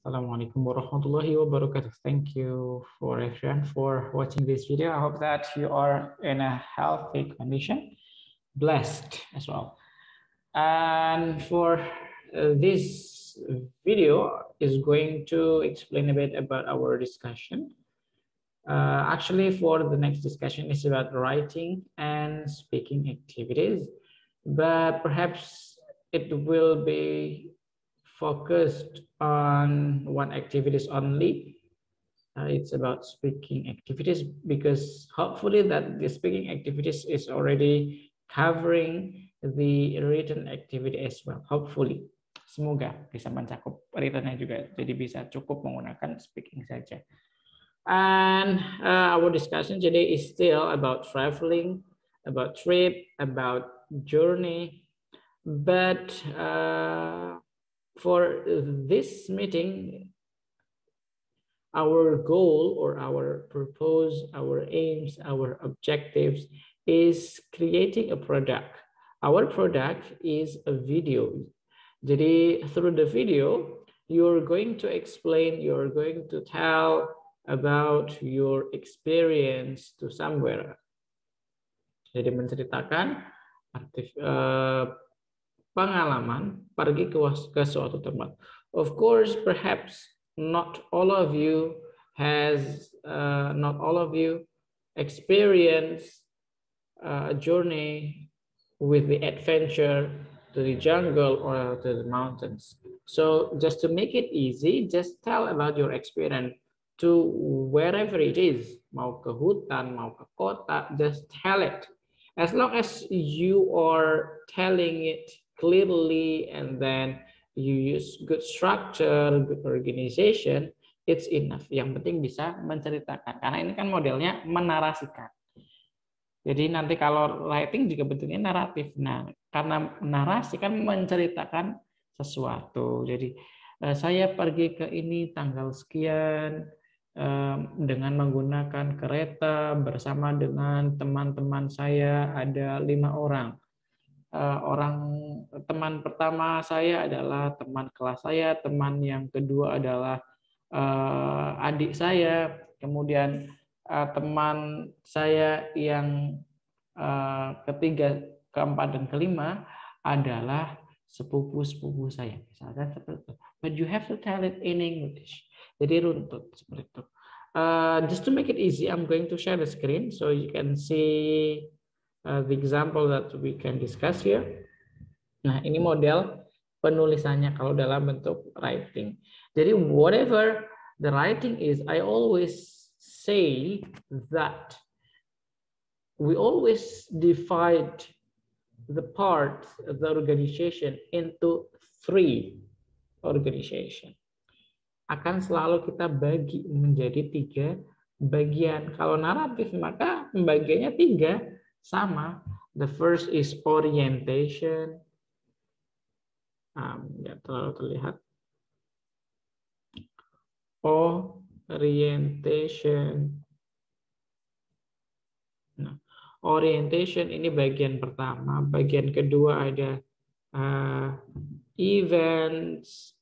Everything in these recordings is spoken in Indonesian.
Assalamualaikum warahmatullahi wabarakatuh. Thank you for everyone for watching this video. I hope that you are in a healthy condition, blessed as well. And for this video is going to explain a bit about our discussion. Actually, for the next discussion is about writing and speaking activities, but perhaps it will be focused on one activities only. It's about speaking activities because hopefully that the speaking activities is already covering the written activity as well. Hopefully, semoga bisa mencakup writtennya juga, jadi bisa cukup menggunakan speaking saja. And our discussion today is still about traveling, about trip, about journey, but for this meeting, our goal or our purpose, our aims, our objectives is creating a product. Our product is a video. Jadi through the video, you're going to explain, you're going to tell about your experience to somewhere. Jadi menceritakan pengalaman pergi ke suatu tempat. Of course, perhaps not all of you experience a journey with the adventure to the jungle or to the mountains. So just to make it easy, just tell about your experience to wherever it is. Mau ke hutan, mau ke kota, just tell it. As long as you are telling it clearly and then you use good structure, good organization, it's enough. Yang penting bisa menceritakan. Karena ini kan modelnya menarasikan. Jadi nanti kalau writing juga bentuknya naratif. Nah, karena narasi kan menceritakan sesuatu. Jadi saya pergi ke ini tanggal sekian dengan menggunakan kereta bersama dengan teman-teman saya ada 5 orang. Teman pertama saya adalah teman kelas saya, teman yang kedua adalah adik saya, kemudian teman saya yang ketiga, keempat, dan kelima adalah sepupu-sepupu saya. Misalkan seperti itu. But you have to tell it in English. Jadi runtut seperti itu. Just to make it easy, I'm going to share the screen so you can see the example that we can discuss here. Nah, ini model penulisannya kalau dalam bentuk writing. Jadi whatever the writing is, I always say that we always divide the parts of the organization into 3 organization. Akan selalu kita bagi menjadi 3 bagian. Kalau naratif maka pembagiannya 3 sama. The first is orientation. Nggak terlalu terlihat. Orientation. Nah, orientation ini bagian pertama. Bagian kedua ada events.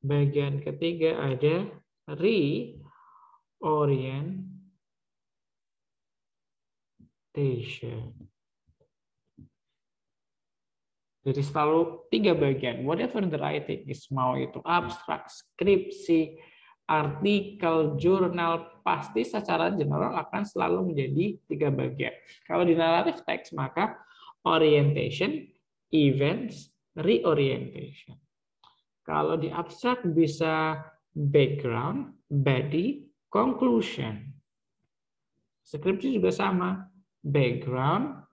Bagian ketiga ada reorientation. Jadi selalu 3 bagian. Whatever the writing is, mau itu abstrak, skripsi, artikel, jurnal, pasti secara general akan selalu menjadi 3 bagian. Kalau di narrative text maka orientation, events, reorientation. Kalau di abstrak bisa background, body, conclusion. Skripsi juga sama, background,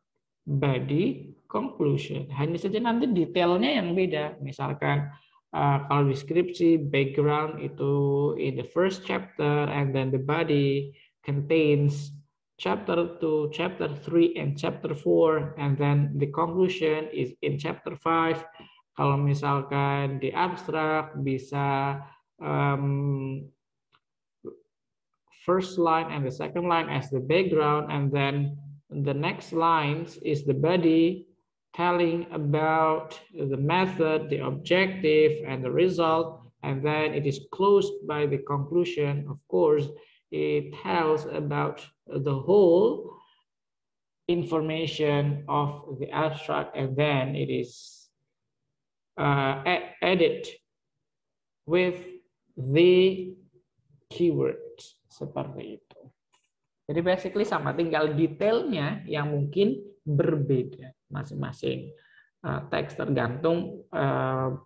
body, conclusion. Hanya saja nanti detailnya yang beda. Misalkan kalau di skripsi, background itu in the first chapter, and then the body contains chapter 2, chapter 3, and chapter 4, and then the conclusion is in chapter 5. Kalau misalkan di abstrak bisa first line and the second line as the background, and then the next lines is the body telling about the method, the objective, and the result, and then it is closed by the conclusion. Of course, it tells about the whole information of the abstract, and then it is added with the keywords seperti itu. Jadi basically sama, tinggal detailnya yang mungkin berbeda masing-masing teks tergantung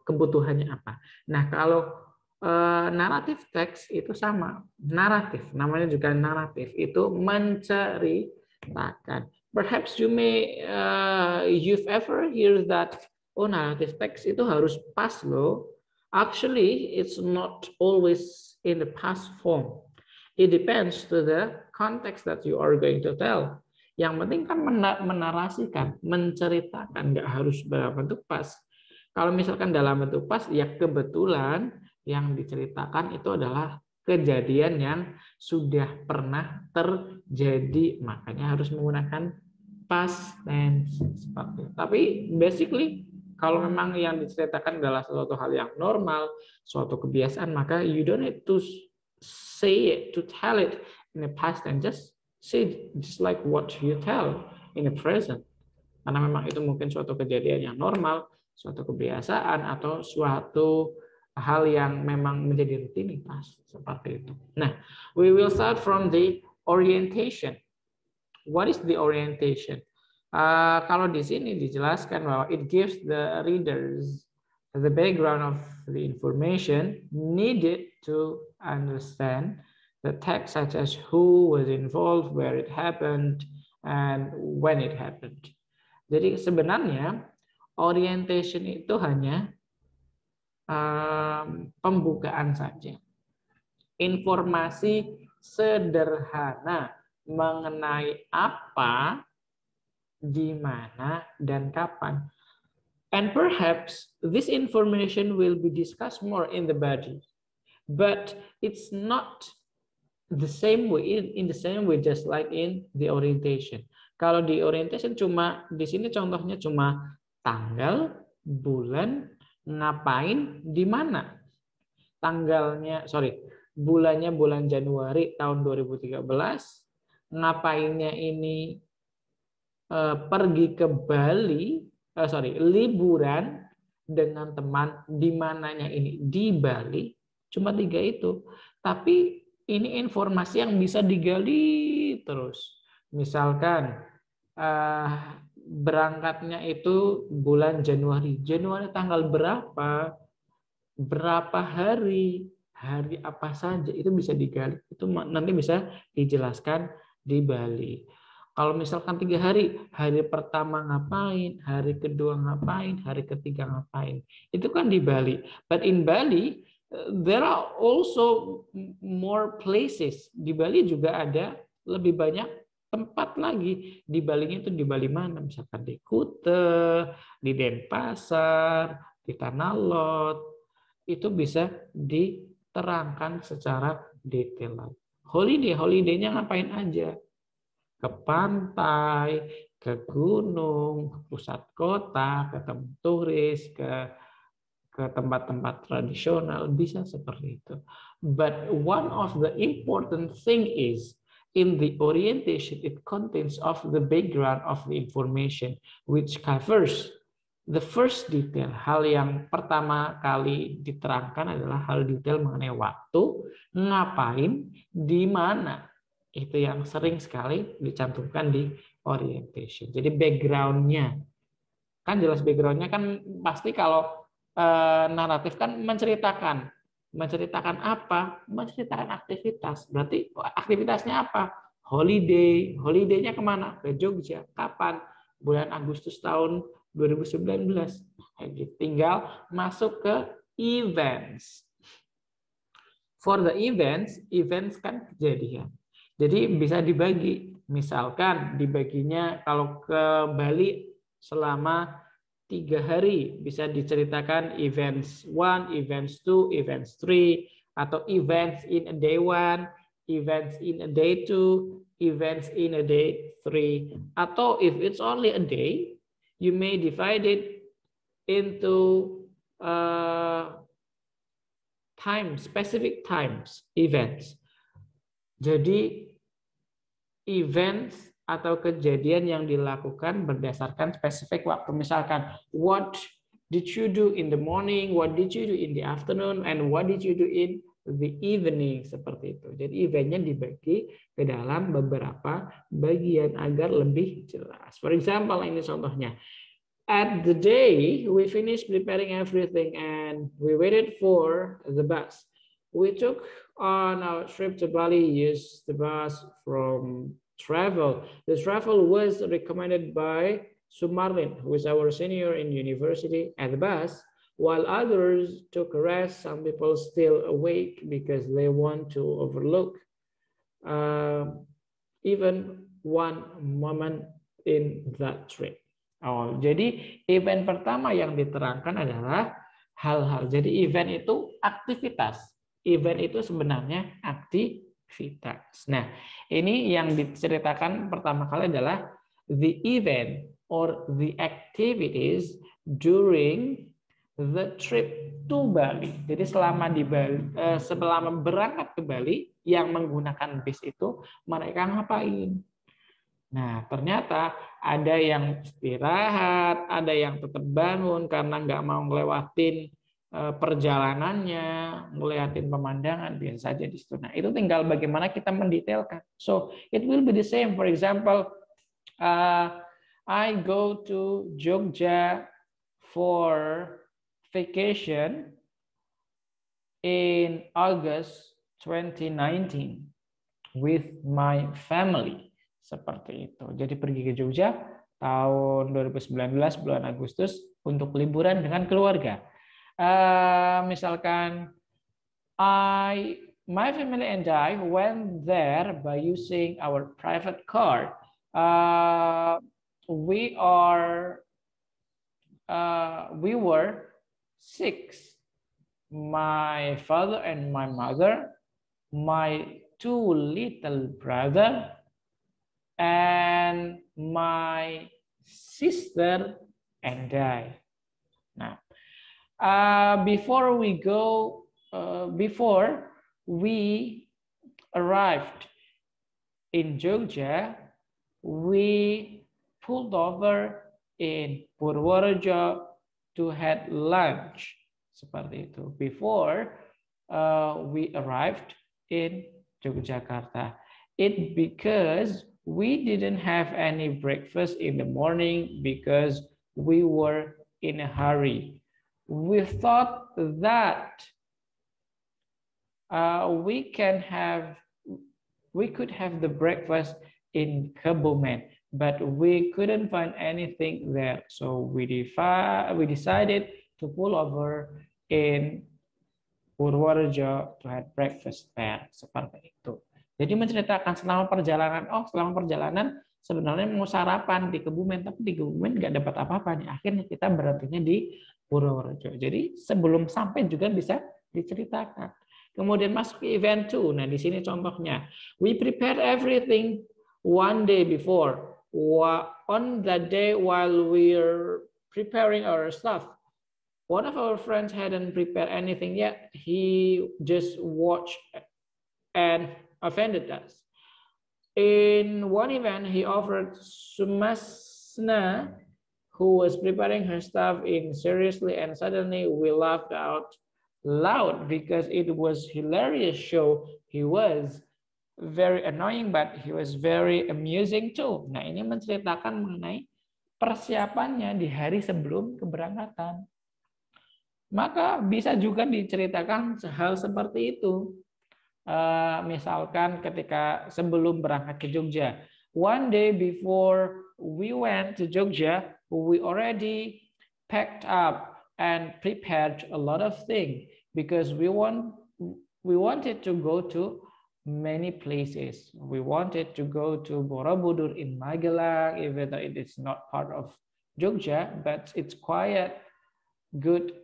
kebutuhannya apa. Nah, kalau naratif teks itu sama. Naratif, namanya juga naratif, itu menceritakan. Perhaps you've ever heard that, oh, naratif teks itu harus pas loh. Actually, it's not always in the past form. It depends to the context that you are going to tell. Yang penting kan menarasikan, menceritakan, nggak harus dalam bentuk pas. Kalau misalkan dalam bentuk pas, ya kebetulan yang diceritakan itu adalah kejadian yang sudah pernah terjadi, makanya harus menggunakan past tense seperti itu. Tapi basically, kalau memang yang diceritakan adalah suatu hal yang normal, suatu kebiasaan, maka you don't need to say it, to tell it in the past and just say just like what you tell in the present. Karena memang itu mungkin suatu kejadian yang normal, suatu kebiasaan, atau suatu hal yang memang menjadi rutinitas seperti itu. Nah, we will start from the orientation. What is the orientation? Kalau di sini dijelaskan bahwa it gives the readers the background of the information needed to understand the text, such as who was involved, where it happened, and when it happened. Jadi sebenarnya orientation itu hanya pembukaan saja. Informasi sederhana mengenai apa, di mana, dan kapan. And perhaps this information will be discussed more in the body, but it's not the same way, in the same way just like in the orientation. Kalau di orientation cuma di sini contohnya cuma tanggal, bulan, ngapain, di mana. Bulannya bulan Januari tahun 2013, ngapainnya ini pergi ke Bali, liburan dengan teman, di mananya ini di Bali, cuma 3 itu. Tapi ini informasi yang bisa digali terus. Misalkan berangkatnya itu bulan Januari. Januari tanggal berapa? Berapa hari? Hari apa saja? Itu bisa digali. Itu nanti bisa dijelaskan di Bali. Kalau misalkan 3 hari, hari pertama ngapain, hari kedua ngapain, hari ketiga ngapain. Itu kan di Bali. But in Bali, there are also more places. Di Bali juga ada lebih banyak tempat lagi. Di Bali itu di Bali mana? Misalkan di Kuta, di Denpasar, di Tanah Lot. Itu bisa diterangkan secara detail. Holiday-nya ngapain aja? Ke pantai, ke gunung, ke pusat kota, ke tempat turis, ke tempat-tempat tradisional, bisa seperti itu. But one of the important thing is in the orientation it contains of the background of the information which covers the first detail. Hal yang pertama kali diterangkan adalah hal detail mengenai waktu, ngapain, di mana. Itu yang sering sekali dicantumkan di orientation. Jadi background-nya. Kan jelas background-nya kan pasti kalau naratif kan menceritakan. Menceritakan apa? Menceritakan aktivitas. Berarti aktivitasnya apa? Holiday. Holiday-nya kemana? Ke Jogja. Kapan? Bulan Agustus tahun 2019. Tinggal masuk ke events. For the events kan kejadian. Jadi bisa dibagi, misalkan dibaginya kalau ke Bali selama 3 hari, bisa diceritakan events 1, events 2, events 3, atau events in a day 1, events in a day 2, events in a day 3. Atau if it's only a day, you may divide it into specific times, events. Jadi events atau kejadian yang dilakukan berdasarkan spesifik waktu. Misalkan, what did you do in the morning, what did you do in the afternoon, and what did you do in the evening, seperti itu. Jadi eventnya dibagi ke dalam beberapa bagian agar lebih jelas. For example, ini contohnya. At the day, we finished preparing everything and we waited for the bus. We took on our trip to Bali, used the bus from travel. The travel was recommended by Sumarlin, who is our senior in university, at the bus, while others took a rest. Some people still awake because they want to overlook even one moment in that trip. Oh, jadi event pertama yang diterangkan adalah hal-hal. Jadi event itu aktivitas. Event itu sebenarnya aktivitas. Nah, ini yang diceritakan pertama kali adalah the event or the activities during the trip to Bali. Jadi selama di Bali, selama berangkat ke Bali yang menggunakan bis itu, mereka ngapain? Nah, ternyata ada yang istirahat, ada yang tetap bangun karena nggak mau ngelewatin perjalanannya, ngeliatin pemandangan, biasa saja di situ. Nah, itu tinggal bagaimana kita mendetailkan. So, it will be the same. For example, I go to Jogja for vacation in August 2019 with my family. Seperti itu. Jadi pergi ke Jogja tahun 2019 bulan Agustus untuk liburan dengan keluarga. Misalkan my family and I went there by using our private car. We were 6. My father and my mother, my 2 little brother, and my sister and I. Now, before we arrived in Jogja, we pulled over in Purworejo to have lunch. Seperti itu. Before we arrived in Yogyakarta. It because we didn't have any breakfast in the morning because we were in a hurry. We thought that we could have the breakfast in Kebumen, but we couldn't find anything there. So we decided to pull over in Purworejo to have breakfast there. Seperti itu. Jadi menceritakan selama perjalanan sebenarnya mau sarapan di Kebumen, tapi di Kebumen nggak dapat apa-apa nih. Akhirnya kita berhentinya di Purworejo. Jadi sebelum sampai juga bisa diceritakan. Kemudian masuk ke event 2. Nah, di sini contohnya. We prepared everything one day before. On that day while we're preparing our stuff, one of our friends hadn't prepared anything yet. He just watched and offended us. In one event, he offered Sumasna, who was preparing her stuff in seriously, and suddenly we laughed out loud because it was hilarious show. He was very annoying, but he was very amusing too. Nah, ini menceritakan mengenai persiapannya di hari sebelum keberangkatan. Maka bisa juga diceritakan hal seperti itu. Misalkan ketika sebelum berangkat ke Jogja, one day before we went to Jogja, we already packed up and prepared a lot of things because we wanted to go to many places. We wanted to go to Borobudur in Magelang, even though it is not part of Jogja, but it's quite good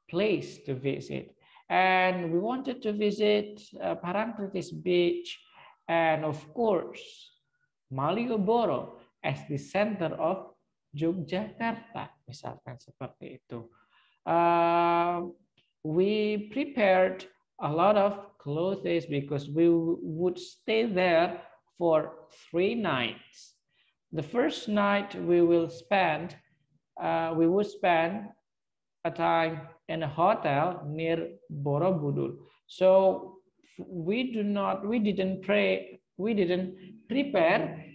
place to visit. And we wanted to visit Parangtritis Beach and of course Malioboro as the center of Yogyakarta, misalkan seperti itu. We prepared a lot of clothes because we would stay there for 3 nights. The first night we would spend a time in a hotel near Borobudur. So we didn't prepare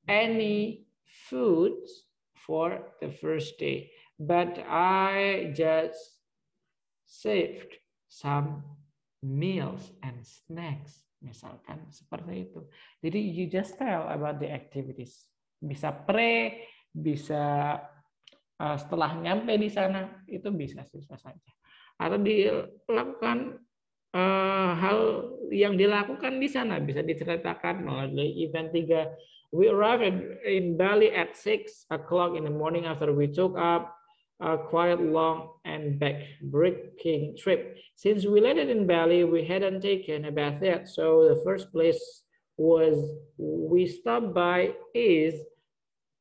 any foods for the first day, but I just saved some meals and snacks, misalkan seperti itu. Jadi you just tell about the activities. Bisa bisa setelah nyampe di sana itu bisa saja. Atau dilakukan hal yang dilakukan di sana bisa diceritakan melalui event 3. We arrived in Bali at 6 o'clock in the morning after we took up a quite long and back-breaking trip. Since we landed in Bali, we hadn't taken a bath yet, so the first place we stopped by is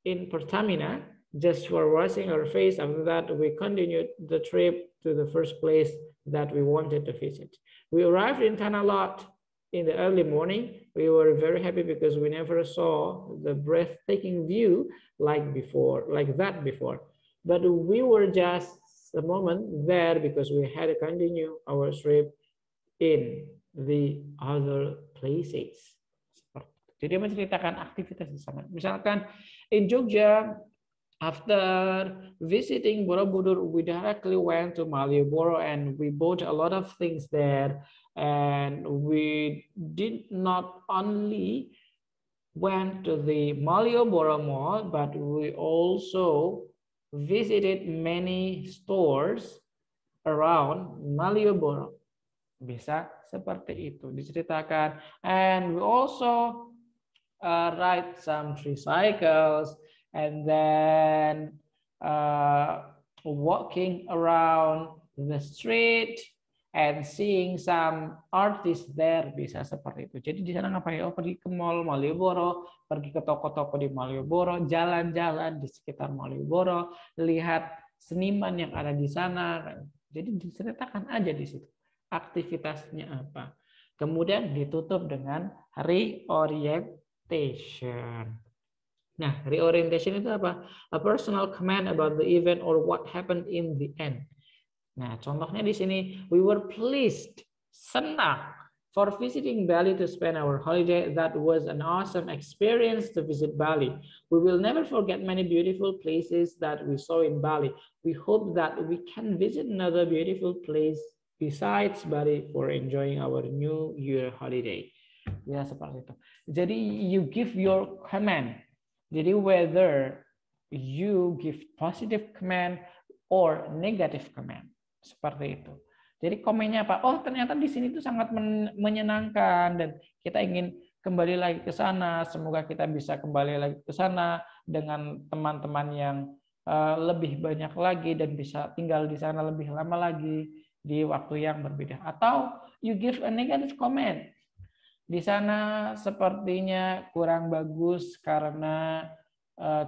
in Pertamina, just for washing our face. After that, we continued the trip to the first place that we wanted to visit. We arrived in Tanah Lot in the early morning. We were very happy because we never saw the breathtaking view like that before. But we were just a moment there because we had to continue our trip in the other places. Jadi menceritakan aktivitas di sana. Misalkan in Jogja, after visiting Borobudur, we directly went to Malioboro and we bought a lot of things there. And we did not only went to the Malioboro Mall, but we also visited many stores around Malioboro. Bisa seperti itu diceritakan. And we also ride some tricycles and then walking around the street and seeing some artists there, bisa seperti itu. Jadi di sana ngapain? Oh, pergi ke mall Malioboro, pergi ke toko-toko di Malioboro, jalan-jalan di sekitar Malioboro, lihat seniman yang ada di sana. Jadi diceritakan aja di situ aktivitasnya apa. Kemudian ditutup dengan reorientation. Nah, reorientation itu apa? A personal comment about the event or what happened in the end. Nah, contohnya di sini, we were pleased, senang, for visiting Bali to spend our holiday. That was an awesome experience to visit Bali. We will never forget many beautiful places that we saw in Bali. We hope that we can visit another beautiful place besides Bali for enjoying our New Year holiday. Ya, seperti itu. Jadi, you give your comment. Jadi, whether you give positive comment or negative comment. Seperti itu. Jadi komennya apa? Oh, ternyata di sini tuh sangat menyenangkan dan kita ingin kembali lagi ke sana. Semoga kita bisa kembali lagi ke sana dengan teman-teman yang lebih banyak lagi dan bisa tinggal di sana lebih lama lagi di waktu yang berbeda. Atau you give a negative comment. Di sana sepertinya kurang bagus karena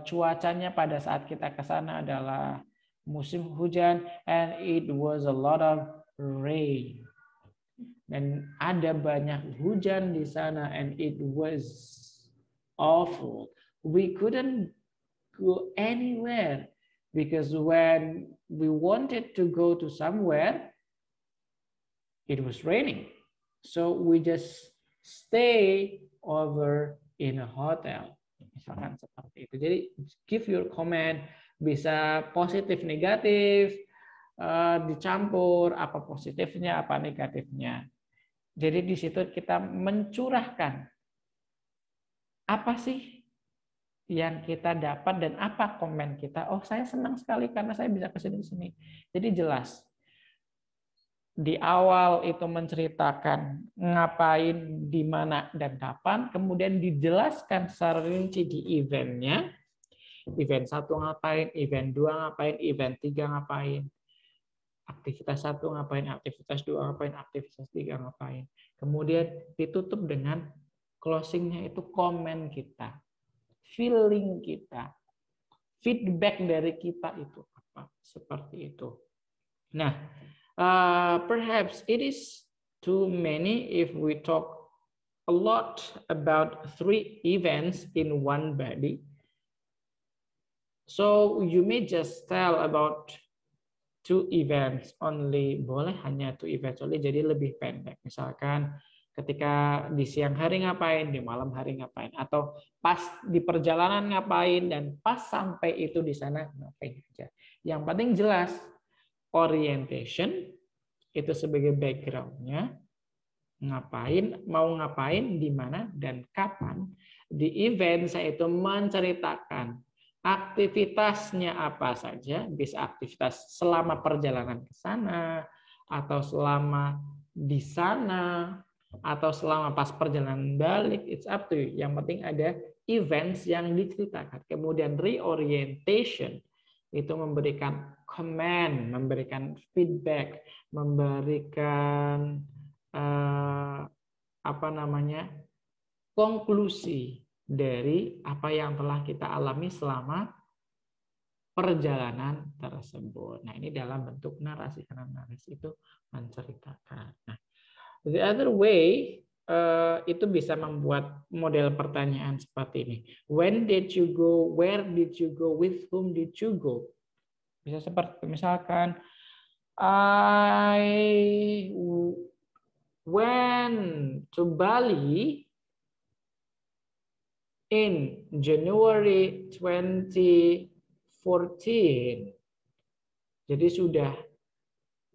cuacanya pada saat kita ke sana adalah musim hujan and it was a lot of rain. Dan ada banyak hujan di sana and it was awful. We couldn't go anywhere because when we wanted to go to somewhere, it was raining. So we just stay over in a hotel. Misalkan seperti itu. Jadi give your comment. Bisa positif negatif, dicampur apa positifnya apa negatifnya. Jadi di situ kita mencurahkan apa sih yang kita dapat dan apa komen kita. Oh, saya senang sekali karena saya bisa ke sini. Jadi jelas. Di awal itu menceritakan ngapain, di mana dan kapan, kemudian dijelaskan secara rinci di eventnya. Event 1 ngapain, event 2 ngapain, event 3 ngapain. Aktivitas 1 ngapain, aktivitas 2 ngapain, aktivitas 3 ngapain. Kemudian ditutup dengan closingnya itu komen kita, feeling kita, feedback dari kita itu apa, seperti itu. Nah, perhaps it is too many if we talk a lot about 3 events in one body. So you may just tell about 2 events only, boleh hanya 2 events only, jadi lebih pendek. Misalkan ketika di siang hari ngapain, di malam hari ngapain, atau pas di perjalanan ngapain, dan pas sampai itu di sana ngapain aja. Yang penting jelas, orientation itu sebagai background-nya, ngapain, mau ngapain, di mana, dan kapan. Di event saya itu menceritakan aktivitasnya apa saja, bisa aktivitas selama perjalanan ke sana, atau selama di sana, atau selama pas perjalanan balik, it's up to you. Yang penting ada events yang diceritakan. Kemudian reorientation itu memberikan command, memberikan feedback, memberikan konklusi dari apa yang telah kita alami selama perjalanan tersebut. Nah, ini dalam bentuk narasi, karena narasi itu menceritakan. Nah, the other way itu bisa membuat model pertanyaan seperti ini. When did you go? Where did you go? With whom did you go? Bisa seperti misalkan I went to Bali in January 2014. Jadi sudah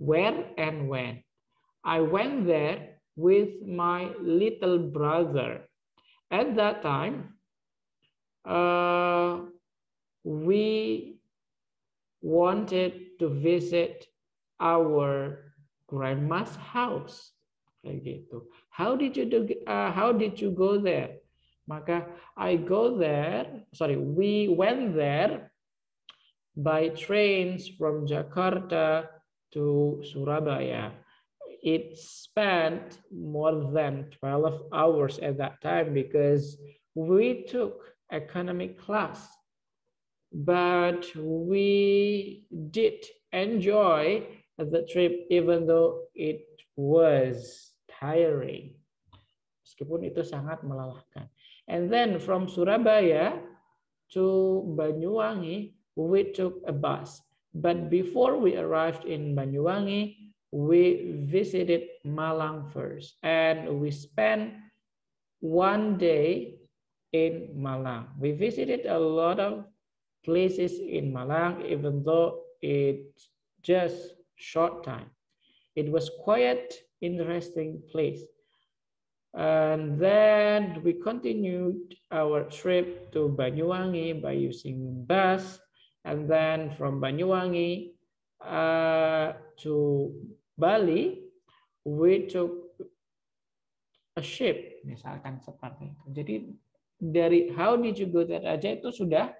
where and when. I went there with my little brother. At that time, we wanted to visit our grandma's house. Kayak gitu. How did you go there? Maka we went there by trains from Jakarta to Surabaya. It spent more than 12 hours at that time because we took economic class. But we did enjoy the trip even though it was tiring. Meskipun itu sangat melelahkan. And then from Surabaya to Banyuwangi, we took a bus. But before we arrived in Banyuwangi, we visited Malang first. And we spent 1 day in Malang. We visited a lot of places in Malang, even though it's just short time. It was quite interesting place. And then we continued our trip to Banyuwangi by using bus. And then from Banyuwangi to Bali, we took a ship. Misalkan seperti itu. Jadi dari how did you go there aja itu sudah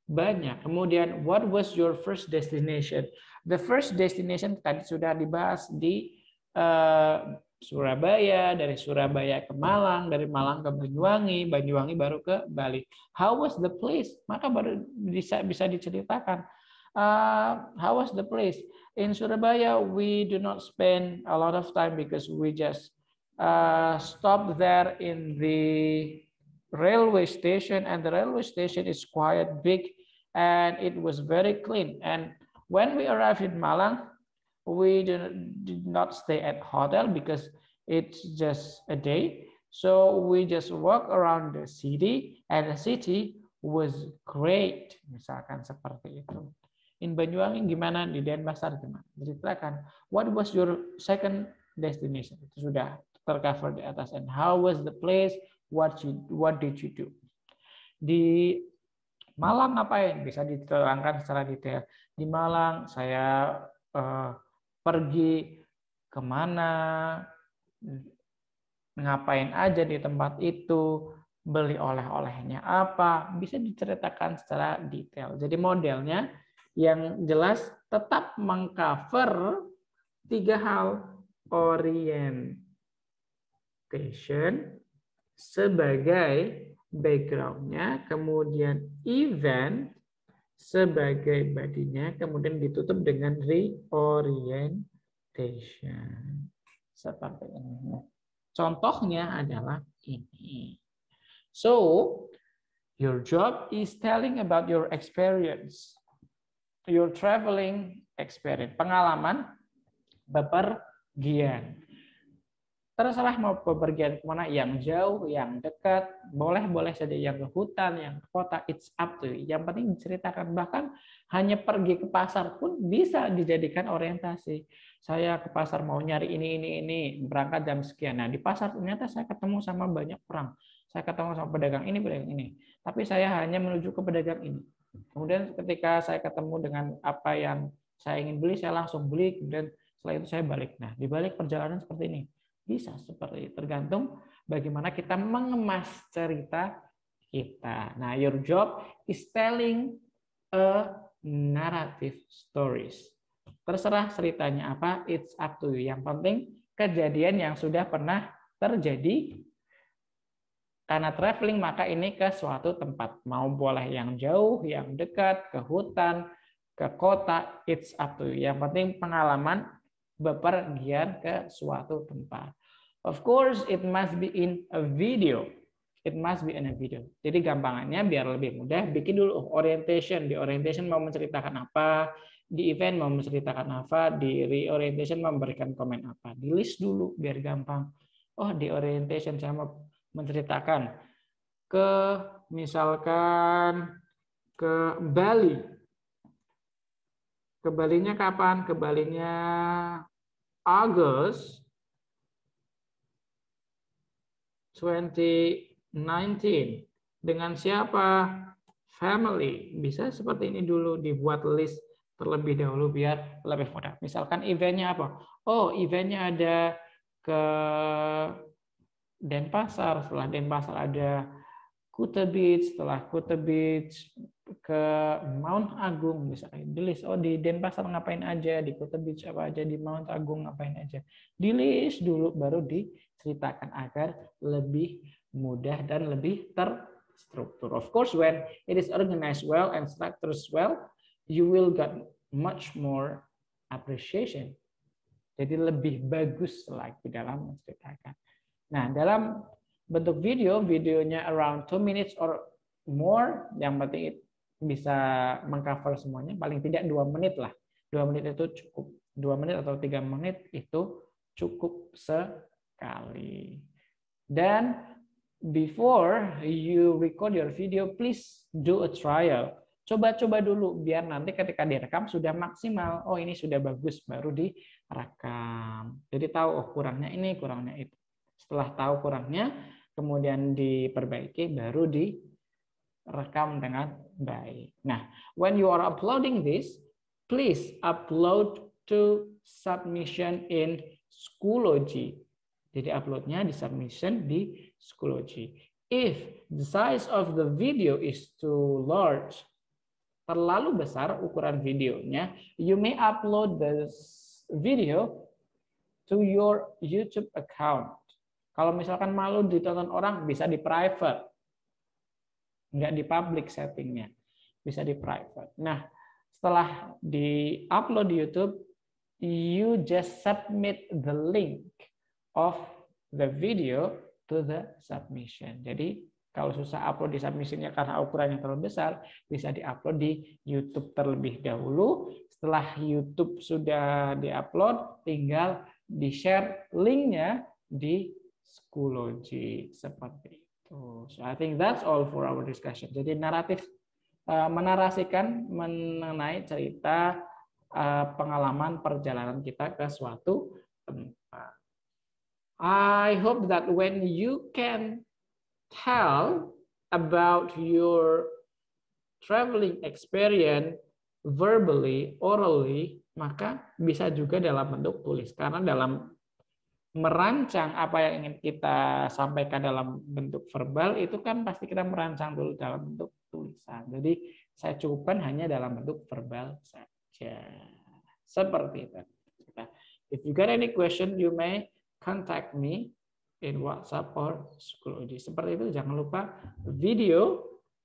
banyak. Kemudian, what was your first destination? The first destination tadi sudah dibahas di Surabaya, dari Surabaya ke Malang, dari Malang ke Banyuwangi, Banyuwangi baru ke Bali. How was the place? Maka baru bisa diceritakan. How was the place? In Surabaya, we do not spend a lot of time because we just stop there in the railway station, and the railway station is quite big and it was very clean. And when we arrived in Malang, we did not stay at hotel because it's just a day. So we just walk around the city, and the city was great. Misalkan seperti itu. In Banyuwangi gimana? Di Denpasar gimana? Ceritakan. What was your second destination? Itu sudah tercover di atas. And how was the place? What did you do? Di Malang ngapain? Bisa diterangkan secara detail. Di Malang saya pergi kemana, ngapain aja di tempat itu, beli oleh-olehnya apa, bisa diceritakan secara detail. Jadi modelnya yang jelas tetap mengcover 3 hal. Orientation sebagai background-nya, kemudian event sebagai body-nya, kemudian ditutup dengan reorientation. Seperti ini. Contohnya adalah ini. So, your job is telling about your experience, your traveling experience, pengalaman bepergian. Terserah mau bepergian kemana, yang jauh, yang dekat, boleh saja yang ke hutan, yang ke kota, it's up to you. Yang penting diceritakan, bahkan hanya pergi ke pasar pun bisa dijadikan orientasi. Saya ke pasar mau nyari ini, berangkat jam sekian. Nah, di pasar ternyata saya ketemu sama banyak orang. Saya ketemu sama pedagang ini. Tapi saya hanya menuju ke pedagang ini. Kemudian ketika saya ketemu dengan apa yang saya ingin beli, saya langsung beli, kemudian setelah itu saya balik. Nah, di balik perjalanan seperti ini. Bisa seperti itu, tergantung bagaimana kita mengemas cerita kita. Nah, your job is telling a narrative stories. Terserah ceritanya apa, it's up to you. Yang penting kejadian yang sudah pernah terjadi. Karena traveling maka ini ke suatu tempat. Mau boleh yang jauh, yang dekat, ke hutan, ke kota, it's up to you. Yang penting pengalaman bepergian ke suatu tempat. Of course, it must be in a video. It must be in a video. Jadi gampangannya biar lebih mudah, bikin dulu orientation. Di orientation mau menceritakan apa, di event mau menceritakan apa, di reorientation memberikan komen apa. Di list dulu biar gampang. Oh, di orientation saya mau menceritakan ke misalkan ke Bali. Ke Balinya kapan? Ke Balinya Agustus 2019. Dengan siapa? Family. Bisa seperti ini dulu, dibuat list terlebih dahulu biar lebih mudah. Misalkan eventnya apa? Oh, eventnya ada ke Denpasar. Setelah Denpasar ada Kuta Beach. Setelah Kuta Beach ke Mount Agung. Bisa di list. Oh, di Denpasar ngapain aja, di Kuta Beach apa aja, di Mount Agung ngapain aja. Di list dulu, baru diceritakan agar lebih mudah dan lebih terstruktur. Of course, when it is organized well and structured well, you will get much more appreciation. Jadi lebih bagus lagi dalam menceritakan. Nah, dalam bentuk video, videonya around 2 minutes or more, yang penting bisa mengcover semuanya, paling tidak 2 menit lah. 2 menit itu cukup. 2 menit atau 3 menit itu cukup sekali. Dan before you record your video, please do a trial. Coba-coba dulu, biar nanti ketika direkam sudah maksimal. Oh, ini sudah bagus, baru direkam. Jadi tahu, oh kurangnya ini, kurangnya itu. Setelah tahu kurangnya, kemudian diperbaiki, baru direkam dengan baik. Nah, when you are uploading this, please upload to submission in Schoology. Jadi uploadnya di submission di Schoology. If the size of the video is too large, terlalu besar ukuran videonya, you may upload the video to your YouTube account. Kalau misalkan malu ditonton orang, bisa di private. Nggak di public settingnya. Bisa di private. Nah, setelah di-upload di YouTube, you just submit the link of the video to the submission. Jadi, kalau susah upload di submissionnya karena ukurannya terlalu besar, bisa di-upload di YouTube terlebih dahulu. Setelah YouTube sudah di-upload, tinggal di-share linknya di Schoology seperti itu. So I think that's all for our discussion. Jadi naratif menarasikan mengenai cerita pengalaman perjalanan kita ke suatu tempat. I hope that when you can tell about your traveling experience verbally, orally, maka bisa juga dalam bentuk tulis. Karena dalam merancang apa yang ingin kita sampaikan dalam bentuk verbal, itu kan pasti kita merancang dulu dalam bentuk tulisan. Jadi saya cukupkan hanya dalam bentuk verbal saja. Seperti itu. If you got any question, you may contact me in WhatsApp or Schoology. Seperti itu, jangan lupa video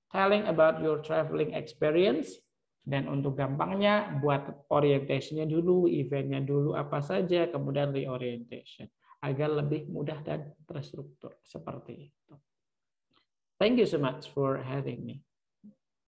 telling about your traveling experience. Dan untuk gampangnya, buat orientation-nya dulu, event-nya dulu apa saja, kemudian reorientation. agar lebih mudah dan terstruktur seperti itu. Thank you so much for having me.